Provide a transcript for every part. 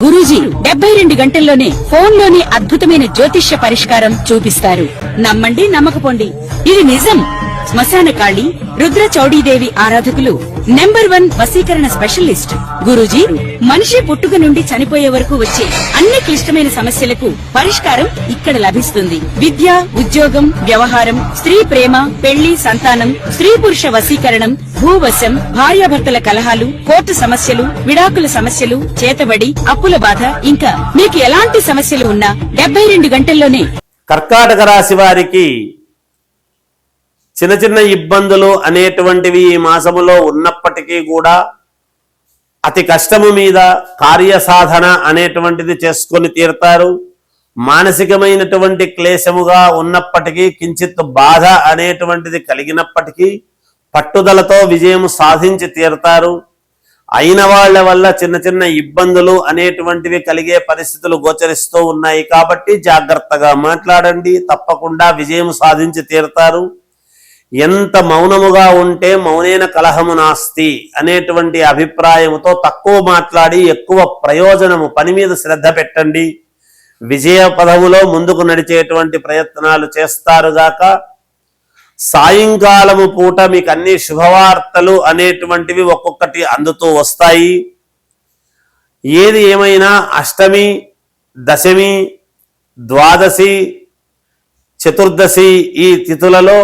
గురూజీ 72 గంటల్లోనే ఫోన్లోని అద్భుతమైన జ్యోతిష్య పరిష్కారం చూపిస్తారు. నమ్మండి, నమ్మకపోండి, ఇది నిజం. శ్మశాన కాళి రుద్ర చౌడీదేవి ఆరాధకులు నంబర్ 1 వశీకరణ స్పెషలిస్ట్. గురూజీ మనిషి పుట్టుక నుండి చనిపోయే వరకు వచ్చే అన్ని క్లిష్టమైన సమస్యలకు పరిష్కారం ఇక్కడ లభిస్తుంది. విద్య, ఉద్యోగం, వ్యవహారం, స్త్రీ ప్రేమ, పెళ్లి, సంతానం, స్త్రీ పురుష వశీకరణం, భూవశం, భార్యాభర్తల కలహాలు, కోర్టు సమస్యలు, విడాకుల సమస్యలు, చేతబడి, అప్పుల బాధ, ఇంకా మీకు ఎలాంటి సమస్యలు ఉన్నా 72 గంటల్లోనే. కర్కాటక రాశి వారికి చిన్న చిన్న ఇబ్బందులు అనేటువంటివి ఈ మాసములో ఉన్నప్పటికీ కూడా అతి కష్టము మీద కార్యసాధన అనేటువంటిది చేసుకొని తీరుతారు. మానసికమైనటువంటి క్లేశముగా ఉన్నప్పటికీ, కించిత్ బాధ అనేటువంటిది కలిగినప్పటికీ పట్టుదలతో విజయం సాధించి తీరుతారు. అయిన వాళ్ళ వల్ల చిన్న చిన్న ఇబ్బందులు అనేటువంటివి కలిగే పరిస్థితులు గోచరిస్తూ ఉన్నాయి. కాబట్టి జాగ్రత్తగా మాట్లాడండి, తప్పకుండా విజయం సాధించి తీరుతారు. ఎంత మౌనముగా ఉంటే మౌనేన కలహము నాస్తి అనేటువంటి అభిప్రాయముతో తక్కువ మాట్లాడి ఎక్కువ ప్రయోజనము, పని మీద శ్రద్ధ పెట్టండి. విజయ పదములో ముందుకు నడిచేటువంటి ప్రయత్నాలు చేస్తారుగాక. సాయంకాలము పూట మీకు అన్ని శుభవార్తలు అనేటువంటివి ఒక్కొక్కటి అందుతూ వస్తాయి. ఏది ఏమైనా అష్టమి, దశమి, ద్వాదశి, చతుర్దశి ఈ తిథులలో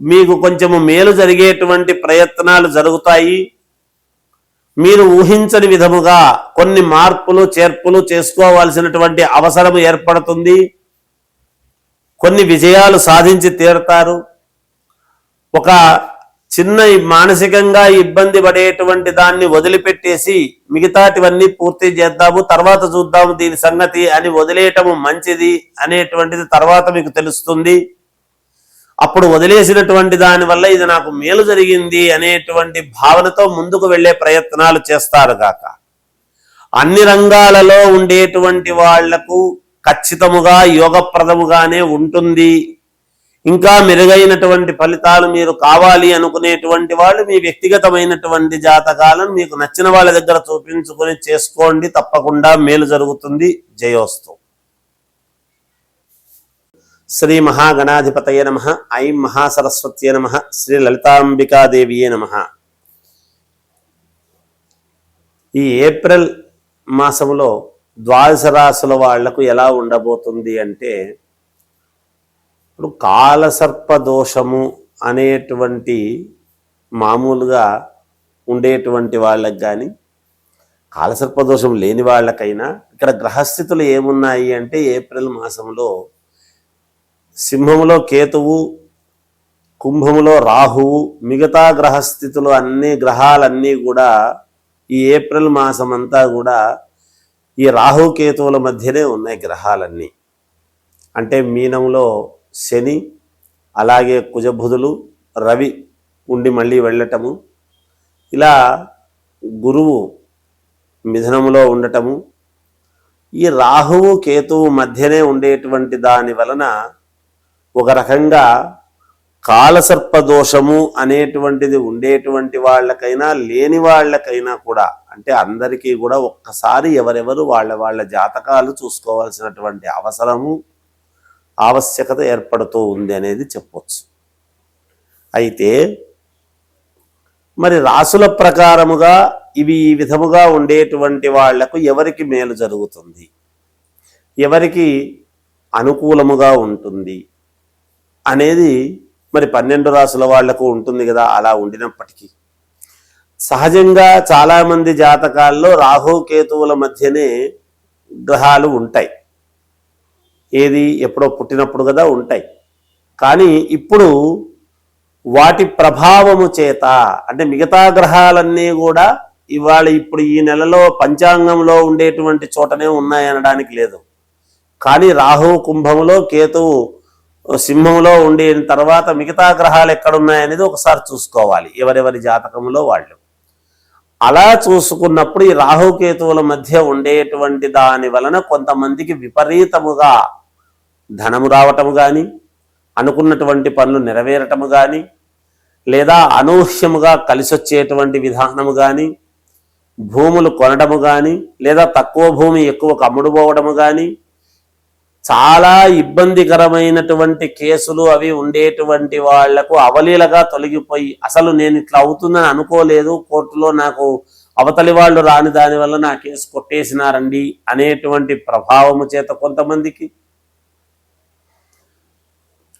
మీకు కొంచెము మేలు జరిగేటువంటి ప్రయత్నాలు జరుగుతాయి. మీరు ఊహించని విధముగా కొన్ని మార్పులు చేర్పులు చేసుకోవాల్సినటువంటి అవసరం ఏర్పడుతుంది. కొన్ని విజయాలు సాధించి తీరుతారు. ఒక చిన్న మానసికంగా ఇబ్బంది పడేటువంటి దాన్ని వదిలిపెట్టేసి మిగతాటివన్నీ పూర్తి చేద్దాము, తర్వాత చూద్దాము దీని సంగతి అని వదిలేయటము మంచిది అనేటువంటిది తర్వాత మీకు తెలుస్తుంది. అప్పుడు వదిలేసినటువంటి దానివల్ల ఇది నాకు మేలు జరిగింది అనేటువంటి భావనతో ముందుకు వెళ్లే ప్రయత్నాలు చేస్తారు కాక. అన్ని రంగాలలో ఉండేటువంటి వాళ్లకు ఖచ్చితముగా యోగప్రదముగానే ఉంటుంది. ఇంకా మెరుగైనటువంటి ఫలితాలు మీరు కావాలి అనుకునేటువంటి వాళ్ళు మీ వ్యక్తిగతమైనటువంటి జాతకాలను మీకు నచ్చిన వాళ్ళ దగ్గర చూపించుకొని చేసుకోండి, తప్పకుండా మేలు జరుగుతుంది. జయోస్తు. శ్రీ మహాగణాధిపతయ నమః. ఐం మహాసరస్వత్యే నమః. శ్రీ లలితాంబికాదేవియే నమః. ఈ ఏప్రిల్ మాసంలో ద్వాదశ రాశుల వాళ్లకు ఎలా ఉండబోతుంది అంటే, ఇప్పుడు కాలసర్ప దోషము అనేటువంటి మామూలుగా ఉండేటువంటి వాళ్ళకి కానీ, కాలసర్ప దోషం లేని వాళ్ళకైనా ఇక్కడ గ్రహస్థితులు ఏమున్నాయి అంటే, ఏప్రిల్ మాసంలో సింహములో కేతువు, కుంభములో రాహువు, మిగతా గ్రహస్థితులు అన్ని గ్రహాలన్నీ కూడా ఈ ఏప్రిల్ మాసం అంతా కూడా ఈ రాహు కేతువుల మధ్యనే ఉన్నాయి గ్రహాలన్నీ. అంటే మీనంలో శని, అలాగే కుజబుధులు, రవి ఉండి మళ్ళీ వెళ్ళటము, ఇలా గురువు మిథునములో ఉండటము, ఈ రాహువు కేతువు మధ్యనే ఉండేటువంటి దాని వలన ఒక రకంగా కాలసర్పదోషము అనేటువంటిది ఉండేటువంటి వాళ్ళకైనా లేని వాళ్ళకైనా కూడా, అంటే అందరికీ కూడా ఒక్కసారి ఎవరెవరు వాళ్ళ జాతకాలు చూసుకోవాల్సినటువంటి అవసరము, ఆవశ్యకత ఏర్పడుతూ ఉంది అనేది చెప్పొచ్చు. అయితే మరి రాసుల ప్రకారముగా ఇవి ఈ విధముగా ఉండేటువంటి వాళ్లకు ఎవరికి మేలు జరుగుతుంది, ఎవరికి అనుకూలముగా ఉంటుంది అనేది మరి 12 రాసుల వాళ్లకు ఉంటుంది కదా. అలా ఉండినప్పటికీ సహజంగా చాలామంది జాతకాల్లో రాహు కేతువుల మధ్యనే గ్రహాలు ఉంటాయి. ఏది ఎప్పుడో పుట్టినప్పుడు కదా ఉంటాయి. కానీ ఇప్పుడు వాటి ప్రభావము చేత, అంటే మిగతా గ్రహాలన్నీ కూడా ఇవాళ ఇప్పుడు ఈ నెలలో పంచాంగంలో ఉండేటువంటి చోటనే ఉన్నాయనడానికి లేదు. కానీ రాహు కుంభములో, కేతువు సింహంలో ఉండిన తర్వాత మిగతా గ్రహాలు ఎక్కడున్నాయనేది ఒకసారి చూసుకోవాలి ఎవరెవరి జాతకంలో వాళ్ళు. అలా చూసుకున్నప్పుడు ఈ రాహుకేతువుల మధ్య ఉండేటువంటి దాని వలన కొంతమందికి విపరీతముగా ధనము రావటము కానీ, అనుకున్నటువంటి పనులు నెరవేరటము కానీ, లేదా అనూహ్యముగా కలిసొచ్చేటువంటి విధానము కానీ, భూములు కొనడము కానీ లేదా తక్కువ భూమి ఎక్కువకు అమ్ముడుపోవడము కానీ, చాలా ఇబ్బందికరమైనటువంటి కేసులు అవి ఉండేటువంటి వాళ్లకు అవలీలగా తొలగిపోయి, అసలు నేను ఇట్లా అవుతుందని అనుకోలేదు, కోర్టులో నాకు అవతలి వాళ్ళు రాని దానివల్ల నా కేసు కొట్టేసినారండి అనేటువంటి ప్రభావము చేత కొంతమందికి,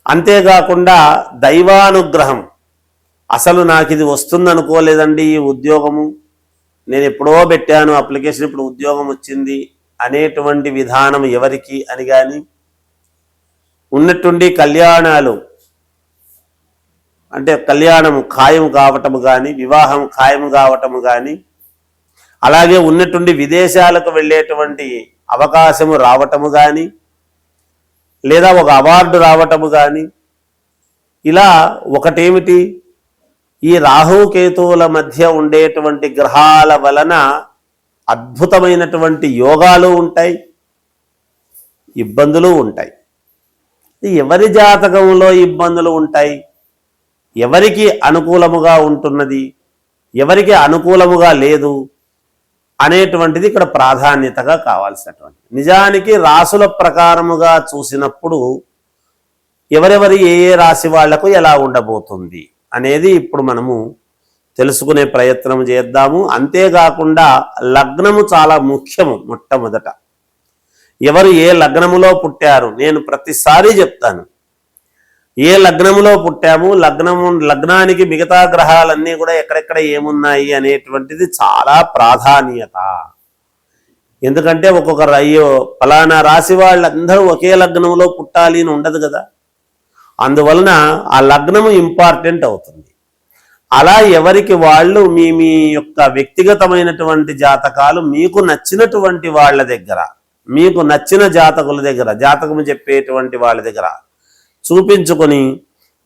అంతేకాకుండా దైవానుగ్రహం, అసలు నాకు ఇది వస్తుందనుకోలేదండి ఈ ఉద్యోగము, నేను ఎప్పుడో పెట్టాను అప్లికేషన్, ఇప్పుడు ఉద్యోగం వచ్చింది అనేటువంటి విధానం ఎవరికి అని కానీ, ఉన్నట్టుండి కళ్యాణాలు అంటే కళ్యాణం ఖాయం కావటము కానీ, వివాహం ఖాయం కావటము కానీ, అలాగే ఉన్నట్టుండి విదేశాలకు వెళ్ళేటువంటి అవకాశము రావటము కానీ, లేదా ఒక అవార్డు రావటము కానీ, ఇలా ఒకటేమిటి, ఈ రాహుకేతువుల మధ్య ఉండేటువంటి గ్రహాల వలన అద్భుతమైనటువంటి యోగాలు ఉంటాయి, ఇబ్బందులు ఉంటాయి. ఎవరి జాతకంలో ఇబ్బందులు ఉంటాయి, ఎవరికి అనుకూలముగా ఉంటున్నది, ఎవరికి అనుకూలముగా లేదు అనేటువంటిది ఇక్కడ ప్రాధాన్యతగా కావాల్సినటువంటి. నిజానికి రాసుల ప్రకారముగా చూసినప్పుడు ఎవరెవరి ఏ ఏ రాశి వాళ్లకు ఎలా ఉండబోతుంది అనేది ఇప్పుడు మనము తెలుసుకునే ప్రయత్నం చేద్దాము. అంతేకాకుండా లగ్నము చాలా ముఖ్యము. మొట్టమొదట ఎవరు ఏ లగ్నములో పుట్టారు, నేను ప్రతిసారి చెప్తాను, ఏ లగ్నములో పుట్టాము, లగ్నానికి మిగతా గ్రహాలన్నీ కూడా ఎక్కడెక్కడ ఏమున్నాయి అనేటువంటిది చాలా ప్రాధాన్యత. ఎందుకంటే ఒక్కొక్క అయ్యో ఫలానా రాశి వాళ్ళందరూ ఒకే లగ్నంలో పుట్టాలి అని ఉండదు కదా, అందువలన ఆ లగ్నము ఇంపార్టెంట్ అవుతుంది. అలా ఎవరికి వాళ్ళు మీ మీ యొక్క వ్యక్తిగతమైనటువంటి జాతకాలు మీకు నచ్చినటువంటి వాళ్ళ దగ్గర, మీకు నచ్చిన జాతకుల దగ్గర, జాతకము చెప్పేటువంటి వాళ్ళ దగ్గర చూపించుకొని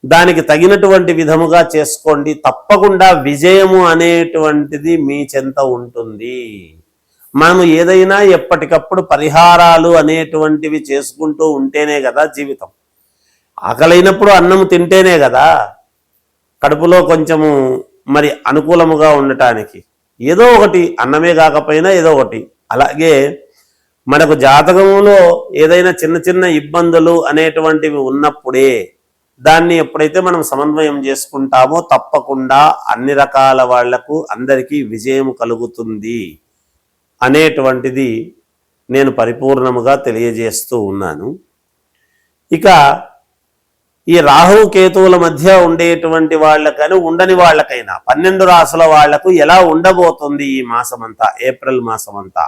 దానికి తగినటువంటి విధముగా చేసుకోండి. తప్పకుండా విజయము అనేటువంటిది మీ చెంత ఉంటుంది. మనము ఏదైనా ఎప్పటికప్పుడు పరిహారాలు అనేటువంటివి చేసుకుంటూ ఉంటేనే కదా జీవితం. ఆకలైనప్పుడు అన్నం తింటేనే కదా కడుపులో కొంచెము మరి అనుకూలముగా ఉండటానికి, ఏదో ఒకటి, అన్నమే కాకపోయినా ఏదో ఒకటి. అలాగే మనకు జాతకములో ఏదైనా చిన్న చిన్న ఇబ్బందులు అనేటువంటివి ఉన్నప్పుడే దాన్ని ఎప్పుడైతే మనం సమన్వయం చేసుకుంటామో తప్పకుండా అన్ని రకాల వాళ్లకు అందరికీ విజయం కలుగుతుంది అనేటువంటిది నేను పరిపూర్ణముగా తెలియజేస్తూ ఉన్నాను. ఇక ఈ రాహు కేతువుల మధ్య ఉండేటువంటి వాళ్ళకని ఉండని వాళ్ళకైనా 12 రాసుల వాళ్లకు ఎలా ఉండబోతుంది ఈ మాసమంతా, ఏప్రిల్ మాసమంతా